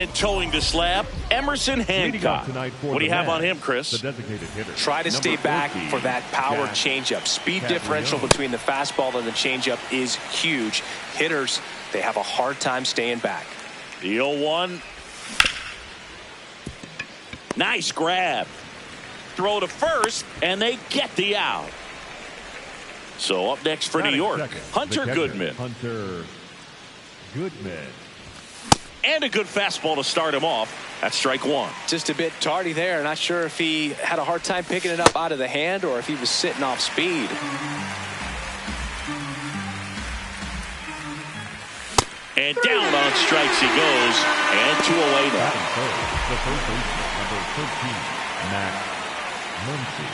And towing the slab, Emerson Hancock. What do you have on him, Chris? Try to stay back for that power changeup. Speed differential between the fastball and the changeup is huge. Hitters, they have a hard time staying back. The 0-1. Nice grab. Throw to first, and they get the out. So up next for New York, Hunter Goodman. And a good fastball to start him off. That's strike one. Just a bit tardy there. Not sure if he had a hard time picking it up out of the hand or if he was sitting off speed. And down on strikes he goes. And 2 away now. The first baseman, number 13, Max Muncy.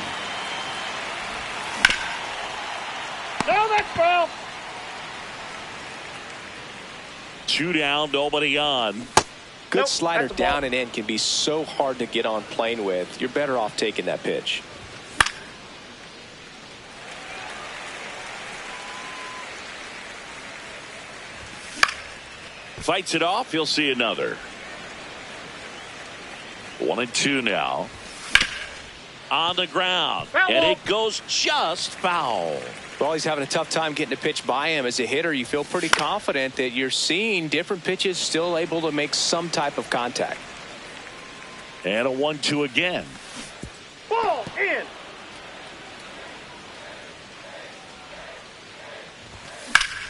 No, that's foul. 2 down, nobody on. Good slider down and in can be so hard to get on plane with. You're better off taking that pitch. Fights it off. He'll see another. 1-2 now. On the ground. And it goes just foul. Well, he's having a tough time getting a pitch by him. As a hitter, you feel pretty confident that you're seeing different pitches still able to make some type of contact. And a 1-2 again. Ball in.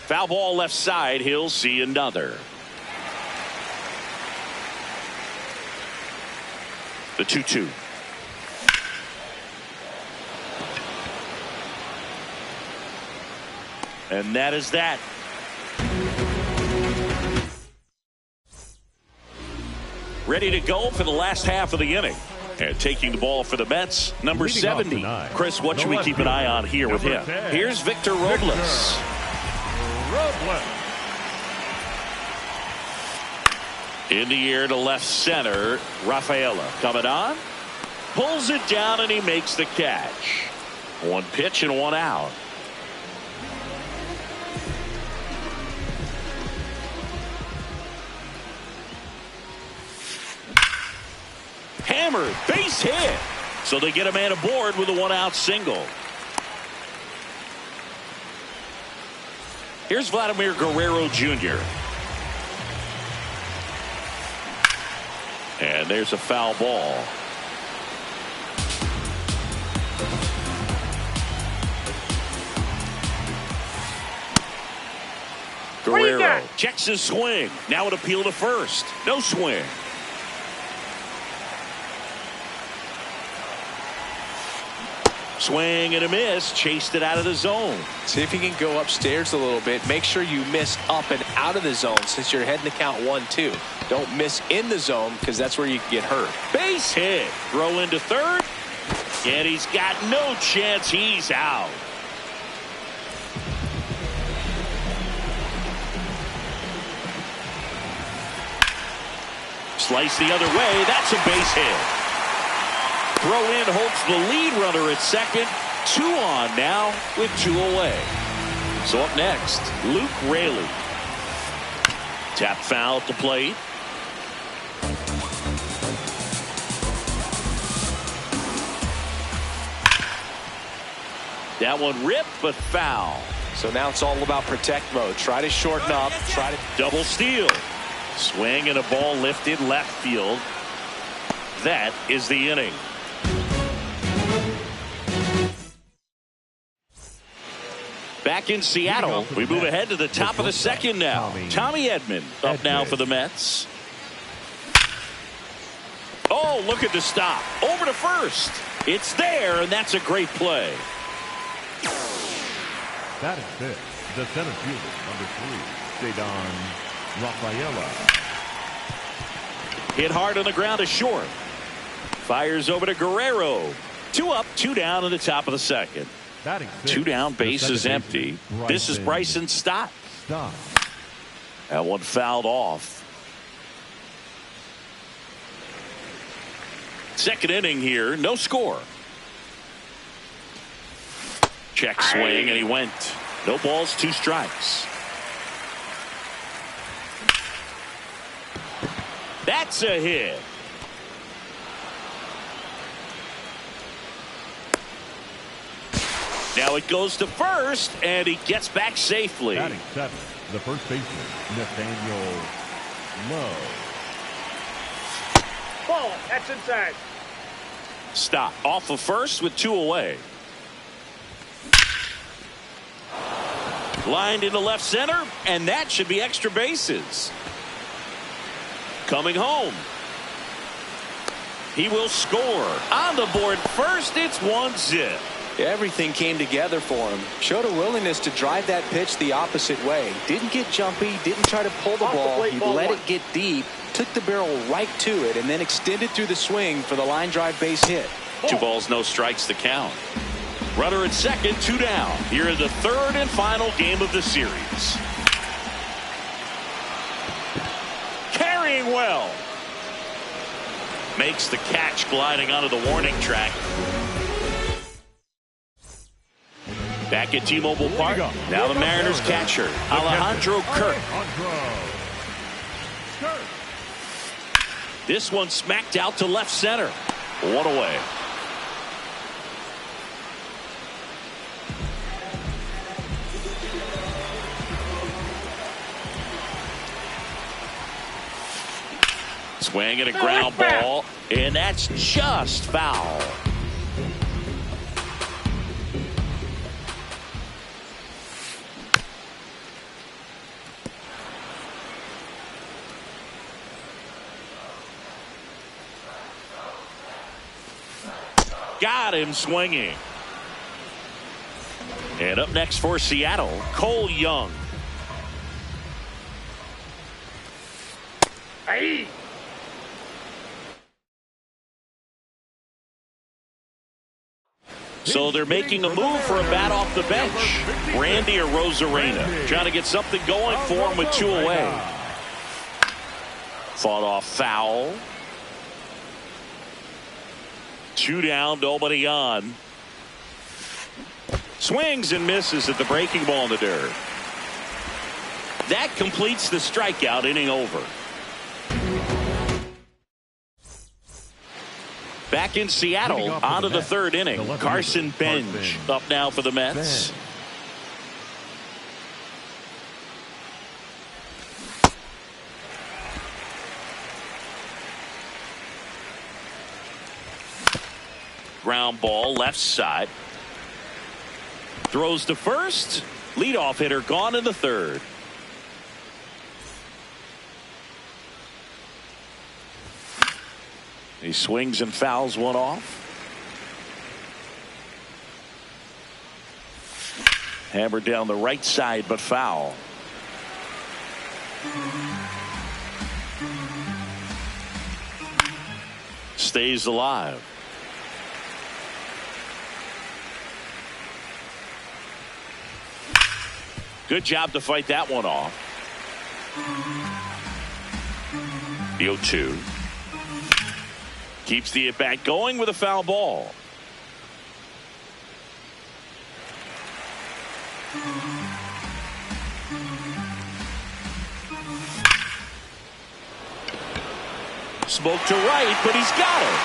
Foul ball left side. He'll see another. The 2-2. And that is that. Ready to go for the last half of the inning. And taking the ball for the Mets, number 70. Chris, what should we keep an eye on here with him? Here's Victor Robles. In the air to left center, Rafaela coming on. Pulls it down and he makes the catch. 1 pitch and 1 out. Hammered, base hit. So they get a man aboard with a 1-out single. Here's Vladimir Guerrero Jr. And there's a foul ball. Guerrero checks his swing. Now an appeal to first. No swing. Swing and a miss. Chased it out of the zone. See if you can go upstairs a little bit. Make sure you miss up and out of the zone since you're heading to count 1-2. Don't miss in the zone because that's where you can get hurt. Base hit. Throw into third. And he's got no chance. He's out. Slice the other way. That's a base hit. Throw in holds the lead runner at second. 2 on now with 2 away. So up next, Luke Raley. Tap foul at the plate. That one ripped, but foul. So now it's all about protect mode. Try to shorten up. Try to double steal. Swing and a ball lifted left field. That is the inning. Back in Seattle, we move ahead to the top of the second now. Tommy Edman up now for the Mets. Oh, look at the stop. Over to first. It's there, and that's a great play. That is it. The center fielder, number 3, Cedar Rafaela. Hit hard on the ground to short. Fires over to Guerrero. 2 up, 2 down in the top of the second. 2 down, base is empty. This is Bryson Stott. That one fouled off. Second inning here, no score. Check swing, and he went. No balls, 2 strikes. That That's a hit. Now it goes to first, and he gets back safely. Batting seventh, the first baseman, Nathaniel Lowe. Ball. That's inside. Stop. Off of first with 2 away. Lined into left center, and that should be extra bases. Coming home. He will score. On the board first, it's 1-0. Everything came together for him. Showed a willingness to drive that pitch the opposite way. Didn't get jumpy, didn't try to pull the ball. He let it get deep, took the barrel right to it, and then extended through the swing for the line drive base hit. 2 balls, no strikes to count. Runner at second, 2 down. Here in the third and final game of the series. Carrying well. Makes the catch gliding onto the warning track. Back at T-Mobile Park. Now the Mariners catcher, Alejandro Kirk. This one smacked out to left center. 1 away. Swing and a ground ball, and that's just foul. Got him swinging. And up next for Seattle, Cole Young. Hey. So they're making a move for a bat off the bench. Randy Arozarena trying to get something going for him with 2 away. Fought off foul. 2 down, nobody on. Swings and misses at the breaking ball in the dirt. That completes the strikeout, inning over. Back in Seattle, on to the third inning. Carson Bench up now for the Mets. Ground ball left side. Throws to first. Leadoff hitter gone in the third. He swings and fouls one off. Hammered down the right side, but foul. Stays alive. Good job to fight that one off. The 0-2. Keeps the at-bat going with a foul ball. Smoke to right, but he's got it.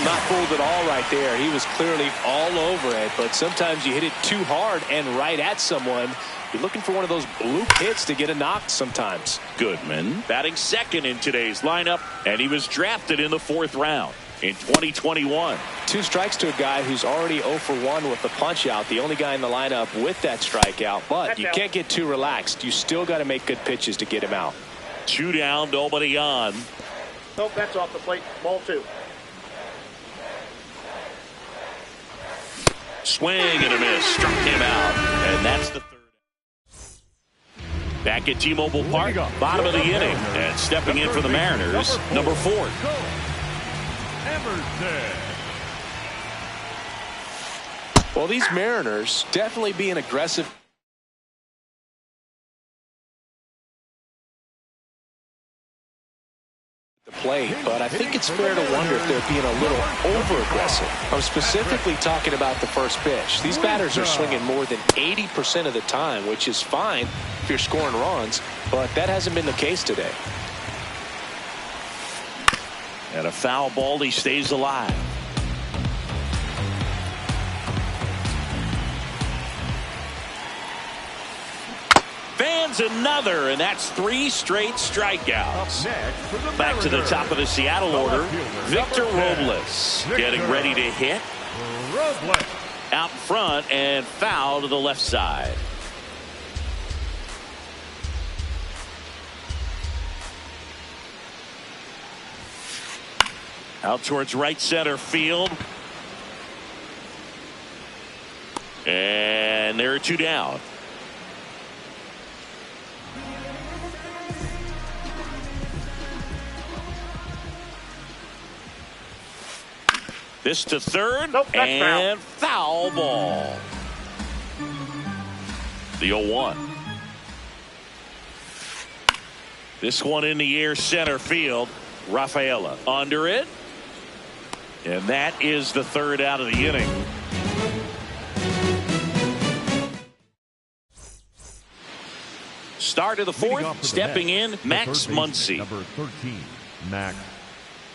Not fooled at all right there. He was clearly all over it, but sometimes you hit it too hard and right at someone. You're looking for one of those bloop hits to get a knock sometimes. Goodman batting second in today's lineup, and he was drafted in the 4th round in 2021. 2 strikes to a guy who's already 0 for 1 with the punch out. The only guy in the lineup with that strikeout, but you can't get too relaxed. You still got to make good pitches to get him out. 2 down, nobody on. Nope, that's off the plate. Ball 2. Swing and a miss. Struck him out. And that's the 3rd. Back at T-Mobile Park, bottom of the inning. And stepping in for the Mariners, number 4. Emerson. Well, these Mariners definitely being aggressive. The plate, but I think it's fair to wonder if they're being a little over-aggressive. I'm specifically talking about the first pitch. These batters are swinging more than 80% of the time, which is fine if you're scoring runs, but that hasn't been the case today. And a foul ball, he stays alive. Fans another, and that's 3 straight strikeouts. Back to the top of the Seattle order, Victor Robles getting ready to hit. Out in front and foul to the left side. Out towards right center field. And there are 2 down. This to third, nope, and foul ball. The 0-1. This one in the air center field. Rafaela under it. And that is the 3rd out of the inning. Start of the 4th, stepping in, Max Muncy. Number 13, Max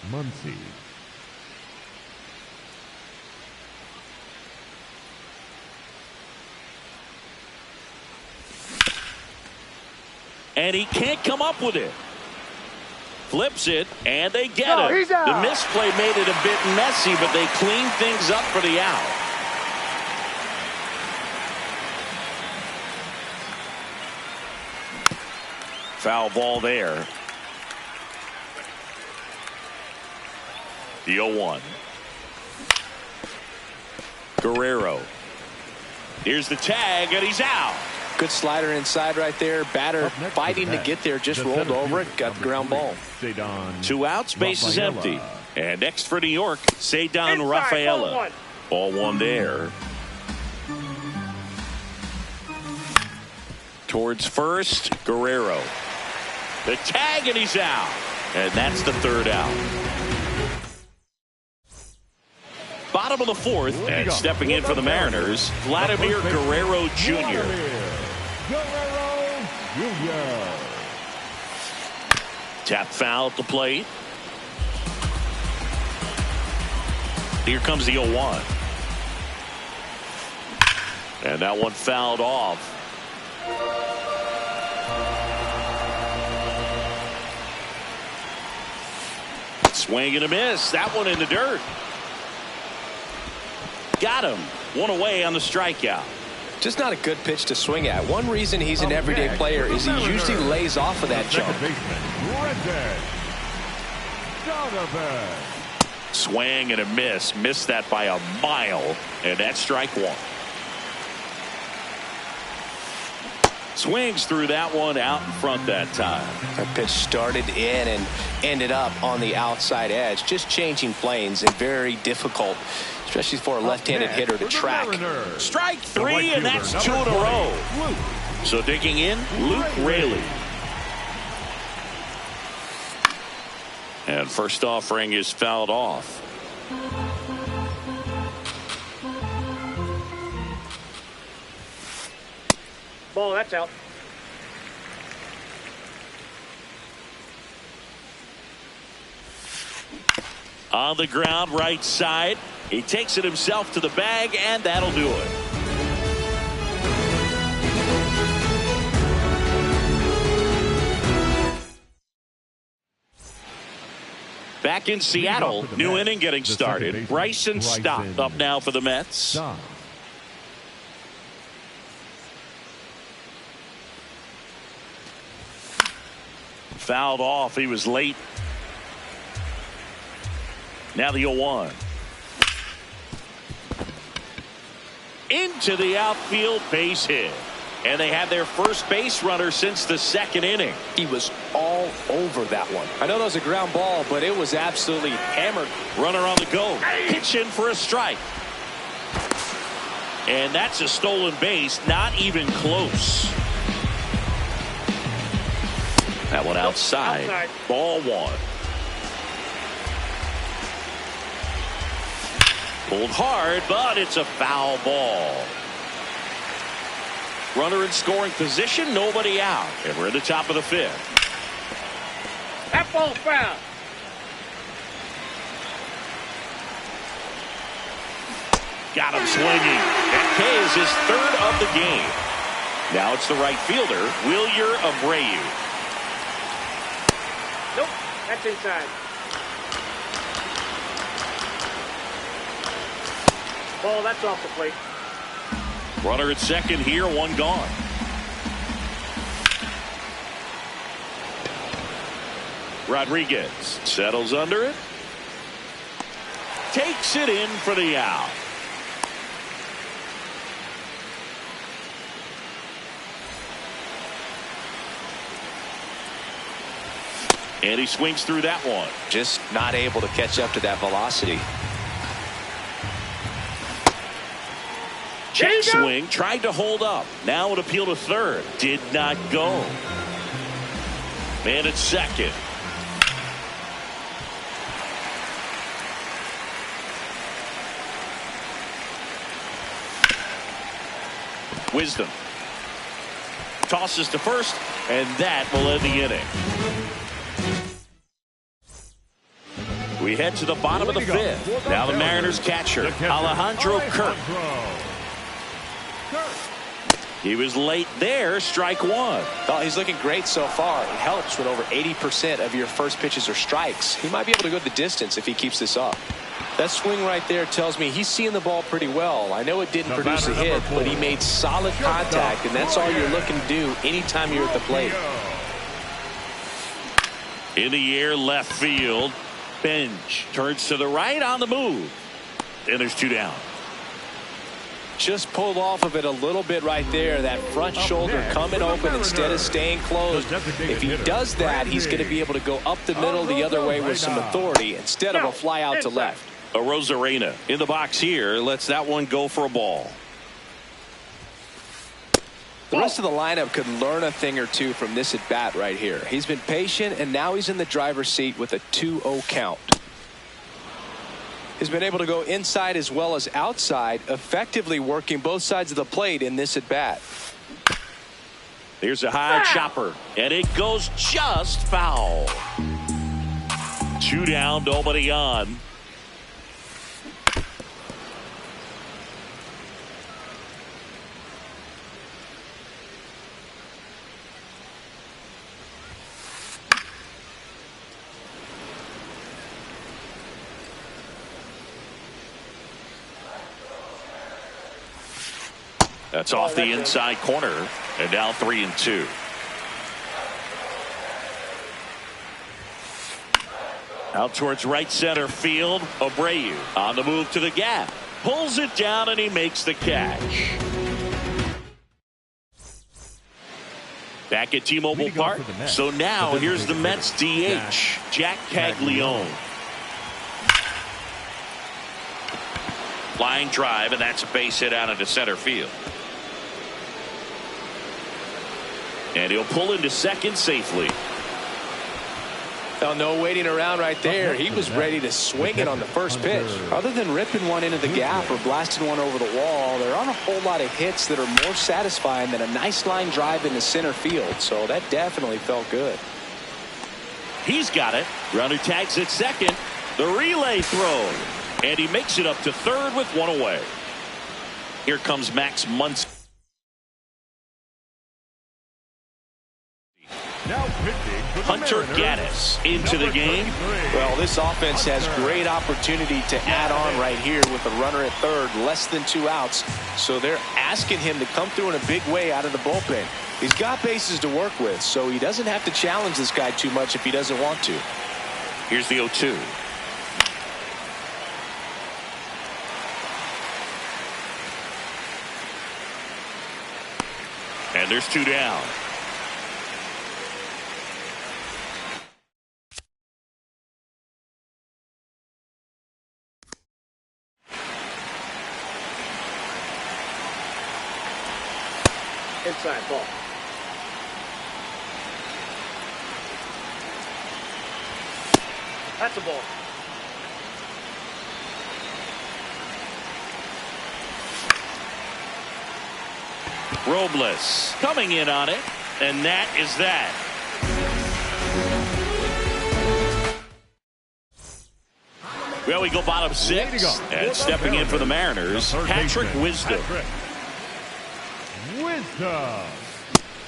Muncy. And he can't come up with it. Flips it, and they get it. The misplay made it a bit messy, but they clean things up for the out. Foul ball there. The 0-1. Guerrero. Here's the tag, and he's out. Good slider inside right there. Batter fighting to get there. Just rolled over it. Got the ground ball. 2 outs. Base is empty. And next for New York, Ceddanne Rafaela. Ball 1 there. Towards first, Guerrero. The tag, and he's out. And that's the 3rd out. Bottom of the 4th, and stepping in for the Mariners, Vladimir Guerrero Jr. Tap foul at the plate. Here comes the 0-1. And that one fouled off. Swing and a miss. That one in the dirt. Got him. 1 away on the strikeout. Just not a good pitch to swing at. One reason he's an everyday player is he usually lays off of that jump. Swing and a miss. Missed that by a mile. And that's strike 1. Swings through that one, out in front that time. That pitch started in and ended up on the outside edge. Just changing planes and very difficult, especially for a left-handed hitter to track. Strike 3, and that's 2 in a row. So digging in, Luke Raley. And first offering is fouled off. Ball, that's out. On the ground, right side. He takes it himself to the bag, and that'll do it. Back in Seattle, new inning getting started. Bryson Stott up now for the Mets. Fouled off. He was late. Now the 0-1. Into the outfield, base hit. And they had their first base runner since the 2nd inning. He was all over that one. I know that was a ground ball, but it was absolutely hammered. Runner on the go. Pitch in for a strike. And that's a stolen base. Not even close. That one outside. Ball 1. Pulled hard, but it's a foul ball. Runner in scoring position, nobody out. And we're at the top of the 5th. That ball foul. got him swinging. That K is his third of the game. Now it's the right fielder, Wilyer Abreu. Nope, that's inside. Ball, that's off the plate. Runner at second here, one gone. Rodriguez settles under it. Takes it in for the out. And he swings through that one. Just not able to catch up to that velocity. Check swing, tried to hold up. Now an appeal to third. Did not go. Man at second. Wisdom tosses to first, and that will end the inning. We head to the bottom of the fifth. Now the Mariners catcher, Alejandro Kirk. He was late there, strike one. Oh, he's looking great so far. It helps when over 80% of your first pitches are strikes. He might be able to go the distance if he keeps this up. That swing right there tells me he's seeing the ball pretty well. I know it didn't produce a hit, but he made solid contact, and that's all you're looking to do anytime you're at the plate. In the air, left field. Bench turns to the right on the move. And there's two down. Just pulled off of it a little bit right there. That front shoulder coming open instead of staying closed. If he does that, he's going to be able to go up the middle the other way with some authority instead of a fly out to left. Arozarena in the box here lets that one go for a ball. The rest of the lineup could learn a thing or two from this at bat right here. He's been patient, and now he's in the driver's seat with a 2-0 count. He's been able to go inside as well as outside, effectively working both sides of the plate in this at bat. Here's a high chopper, and it goes just foul. Two down, nobody on. That's off the inside corner, and now 3-2. Out towards right center field, Abreu on the move to the gap. Pulls it down, and he makes the catch. Back at T-Mobile Park. So now here's the Mets DH, Jack Caglione. Line drive, and that's a base hit out into center field. And he'll pull into second safely. Well, no waiting around right there. He was ready to swing it on the first pitch. Other than ripping one into the gap or blasting one over the wall, there aren't a whole lot of hits that are more satisfying than a nice line drive into center field. So that definitely felt good. He's got it. Runner tags at second. The relay throw. And he makes it up to third with one away. Here comes Max Muncy. Hunter Gaddis into the game. Well, this offense has great opportunity to add on right here with a runner at third, less than 2 outs. So they're asking him to come through in a big way out of the bullpen. He's got bases to work with, so he doesn't have to challenge this guy too much if he doesn't want to. Here's the 0-2. And there's 2 down. Inside ball. That's a ball. Robles coming in on it, and that is that. Well, we go bottom 6. And stepping in for the Mariners, Patrick Wisdom.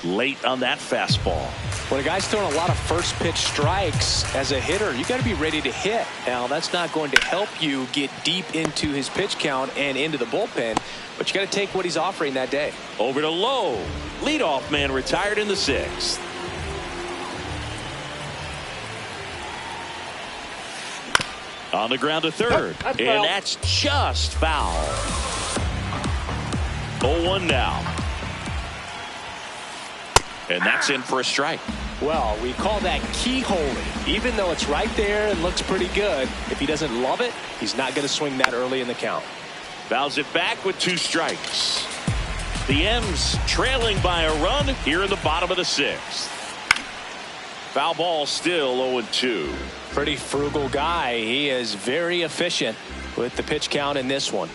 Late on that fastball. When a guy's throwing a lot of first pitch strikes as a hitter, you got to be ready to hit. Now, that's not going to help you get deep into his pitch count and into the bullpen, but you got to take what he's offering that day. Over to Lowe. Leadoff man retired in the 6th. On the ground to third. And that's just foul. 0-1 now. And that's in for a strike. Well, we call that keyholing. Even though it's right there and looks pretty good, if he doesn't love it, he's not going to swing that early in the count. Fouls it back with 2 strikes. The M's trailing by a run here in the bottom of the 6th. Foul ball still 0-2. Pretty frugal guy. He is very efficient with the pitch count in this one.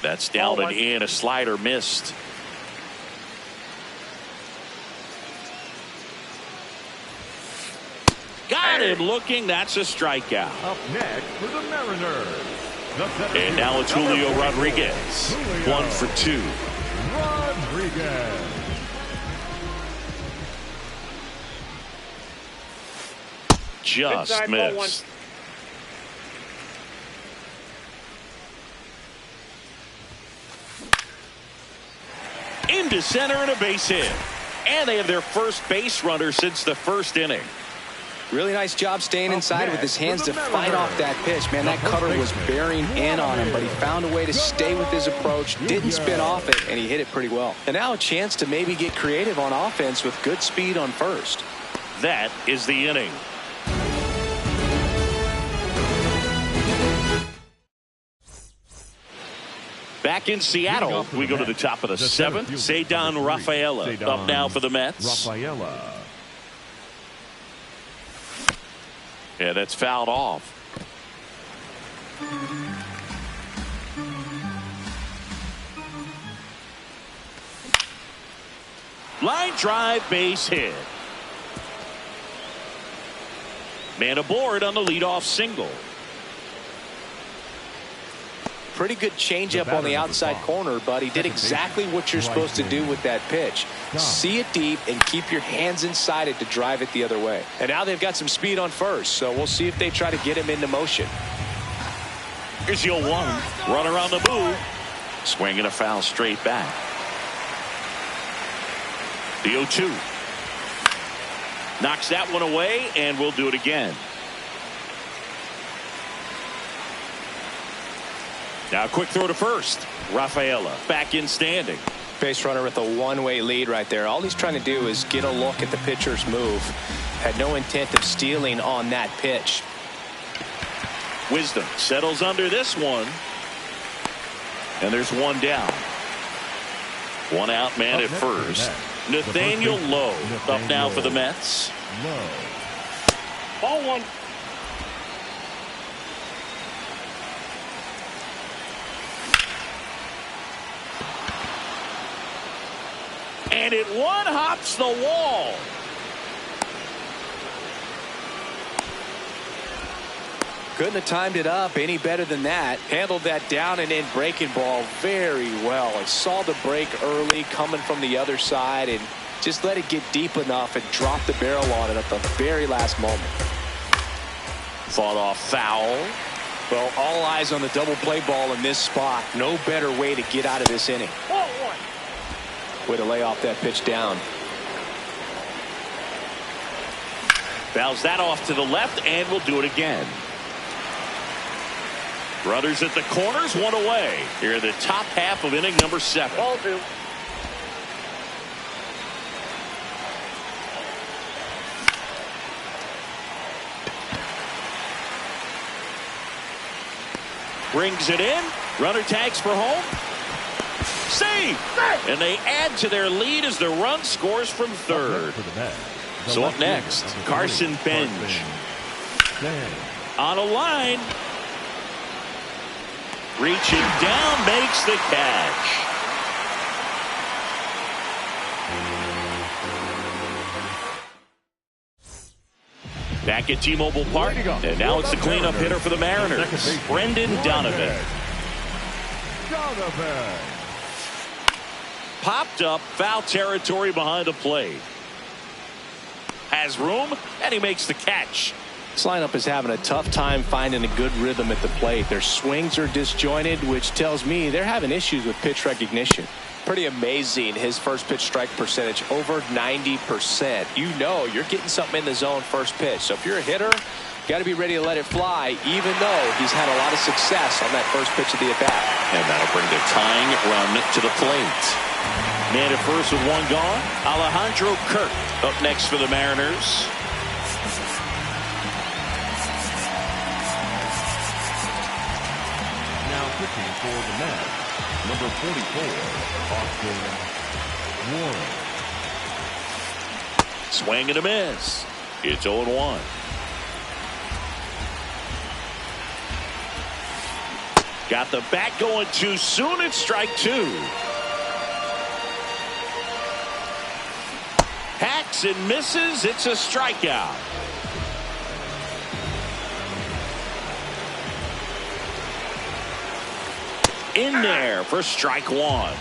That's down and in. A slider missed. Got him looking. That's a strikeout. Up next for the Mariners. And now it's Julio Rodriguez. 1 for 2. Rodriguez. Just missed. Into center and a base hit. And they have their first base runner since the first inning. Really nice job staying inside with his hands to fight off that pitch. Man, that cutter was bearing in on him, but he found a way to stay with his approach, didn't spin off it, and he hit it pretty well. And now a chance to maybe get creative on offense with good speed on first. That is the inning. Back in Seattle, we go to the top of the 7th. Ceddanne Rafaela up now for the Mets. Rafaela. Yeah, that's fouled off. Line drive, base hit. Man aboard on the leadoff single. Pretty good changeup on the outside corner, but he did exactly what you're supposed to do with that pitch. See it deep and keep your hands inside it to drive it the other way. And now they've got some speed on first, so we'll see if they try to get him into motion. Here's the 0-1. Runner on the move. Swinging a foul straight back. The 0-2. Knocks that one away, and we'll do it again. Now a quick throw to first. Rafaela back in standing. Base runner with a one-way lead right there. All he's trying to do is get a look at the pitcher's move. Had no intent of stealing on that pitch. Wisdom settles under this one. And there's one down. One out man at first. Nathaniel Lowe up now for the Mets. Ball 1. And it one hops the wall. Couldn't have timed it up any better than that. Handled that down and in breaking ball very well. He saw the break early coming from the other side and just let it get deep enough and drop the barrel on it at the very last moment. Fought off foul. Well, all eyes on the double play ball in this spot. No better way to get out of this inning. Ball 1. Way to lay off that pitch down. Fouls that off to the left, and we'll do it again. Runners at the corners, one away. Here in the top half of inning number 7. Ball 2. Brings it in. Runner tags for home. Save! And they add to their lead as the run scores from third. So up next, Carson Bench. On a line. Reaching down, makes the catch. Back at T-Mobile Park, and now it's the cleanup hitter for the Mariners, Brendan Donovan. Popped up, foul territory behind the plate. Has room, and he makes the catch. This lineup is having a tough time finding a good rhythm at the plate. Their swings are disjointed, which tells me they're having issues with pitch recognition. Pretty amazing. His first pitch strike percentage over 90%. You know you're getting something in the zone first pitch. So if you're a hitter, you got to be ready to let it fly, even though he's had a lot of success on that first pitch of the at-bat. And that'll bring the tying run to the plate. Man at first with one gone. Alejandro Kirk up next for the Mariners. Now pitching for the Mets, number 44, Austin Warren. Swing and a miss. It's 0-1. Got the bat going too soon. It's strike two. Hacks and misses. It's a strikeout. In there for strike one.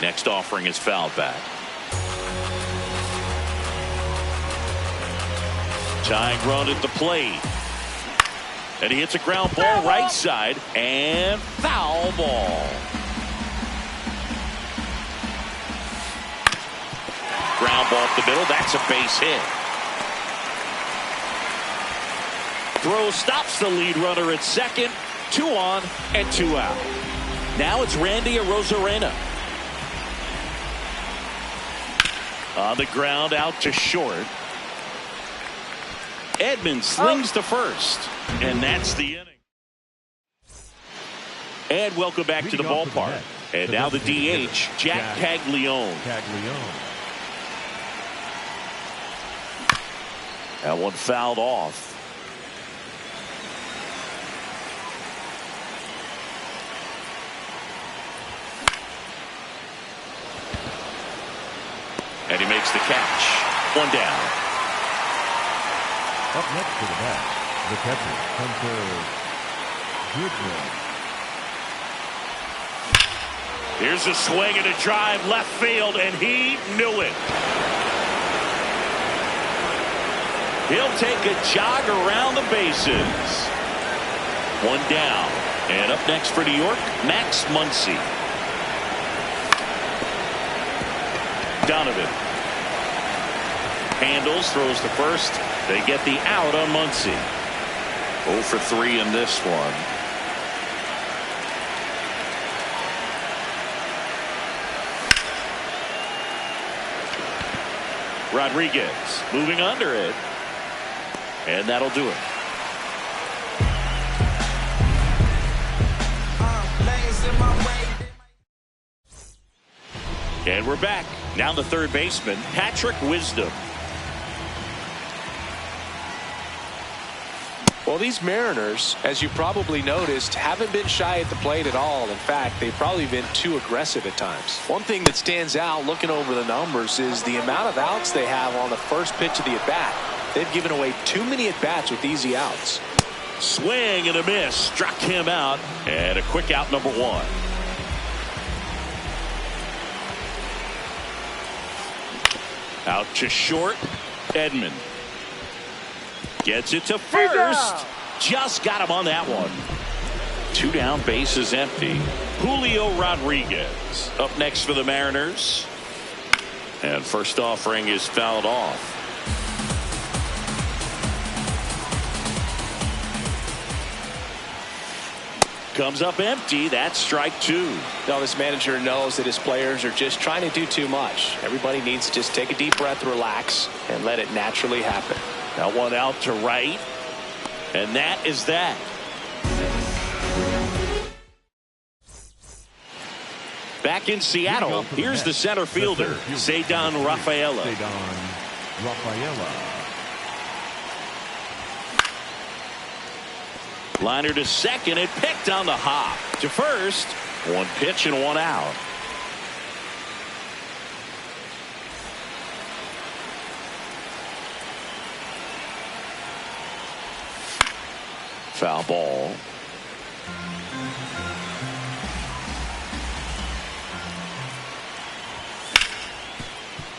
Next offering is fouled back. Tying run at the plate. And he hits a ground ball right side and foul ball. Ground ball up the middle. That's a base hit. Throw stops the lead runner at second. 2 on and 2 out. Now it's Randy Arozarena. On the ground out to short. Edman slings to first. And that's the inning. And welcome back to the ballpark. And now the DH, Jack Caglione. That one fouled off. And he makes the catch. 1 down. Up next to the bat, the catcher, Hunter Goodman. Here's a swing and a drive left field, and he knew it. He'll take a jog around the bases. 1 down. And up next for New York, Max Muncy. Donovan handles, throws to first. They get the out on Muncy. 0 for 3 in this one. Rodriguez moving under it. And that'll do it. And we're back. Now the third baseman, Patrick Wisdom. Well, these Mariners, as you probably noticed, haven't been shy at the plate at all. In fact, they've probably been too aggressive at times. One thing that stands out looking over the numbers is the amount of outs they have on the first pitch of the at-bat. They've given away too many at-bats with easy outs. Swing and a miss. Struck him out. And a quick out, number 1. Out to short. Edman. Gets it to first. Just got him on that one. 2 down, bases empty. Julio Rodriguez up next for the Mariners. And first offering is fouled off. Comes up empty. That's strike 2. Now this manager knows that his players are just trying to do too much. Everybody needs to just take a deep breath, relax, and let it naturally happen. That one out to right. And that is that. Back in Seattle, here's the center fielder, Ceddanne Rafaela. Liner to second, and picked on the hop. To first, 1 pitch and 1 out. Foul ball.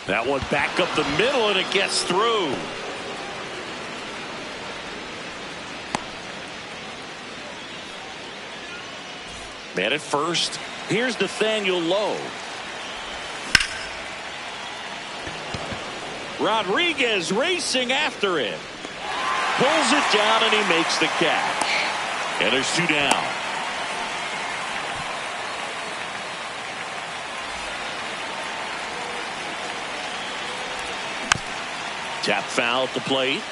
That one back up the middle, and it gets through. Man at first. Here's Nathaniel Lowe. Rodriguez racing after it. Pulls it down, and he makes the catch. And there's 2 down. Tap foul at the plate.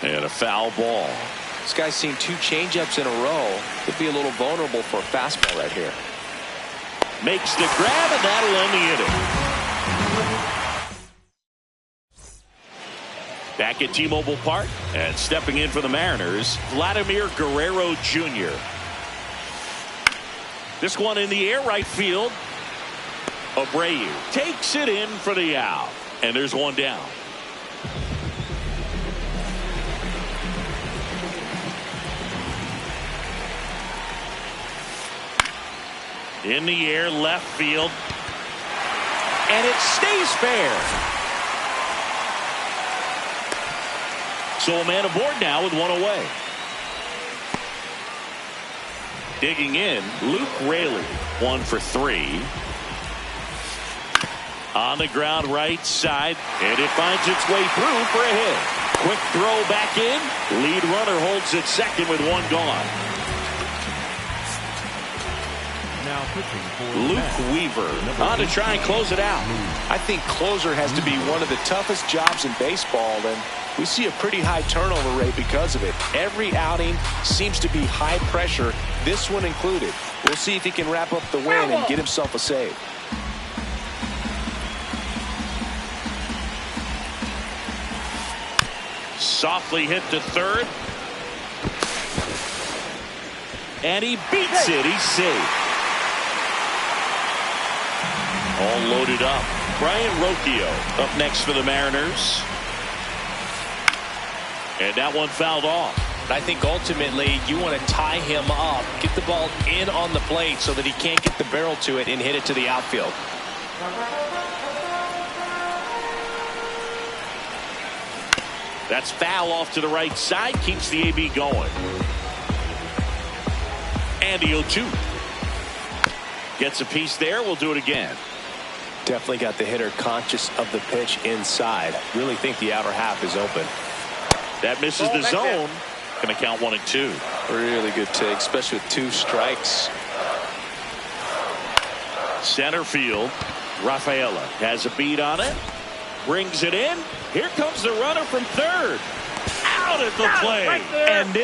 And a foul ball. This guy's seen 2 changeups in a row. Could be a little vulnerable for a fastball right here. Makes the grab, and that'll end the inning. Back at T-Mobile Park, and stepping in for the Mariners, Vladimir Guerrero Jr. This one in the air, right field. Abreu takes it in for the out, and there's 1 down. In the air, left field, and it stays fair. So a man aboard now with 1 away. Digging in, Luke Raley, 1 for 3. On the ground right side, and it finds its way through for a hit. Quick throw back in. Lead runner holds at second with 1 gone. Now pitching for Luke Weaver on to try and close it out. I think closer has to be one of the toughest jobs in baseball, and we see a pretty high turnover rate because of it. Every outing seems to be high pressure, this one included. We'll see if he can wrap up the win and get himself a save. Softly hit to third. And he beats it. He's safe. All loaded up. Brian Rocchio up next for the Mariners. And that one fouled off. I think ultimately you want to tie him up, get the ball in on the plate so that he can't get the barrel to it and hit it to the outfield. That's foul off to the right side. Keeps the AB going. And the 0-2. Gets a piece there. We'll do it again. Definitely got the hitter conscious of the pitch inside. Really think the outer half is open. That misses the zone. Going to count 1 and 2. Really good take, especially with 2 strikes. Center field. Rafaela has a beat on it. Brings it in. Here comes the runner from third. Out at the plate. And this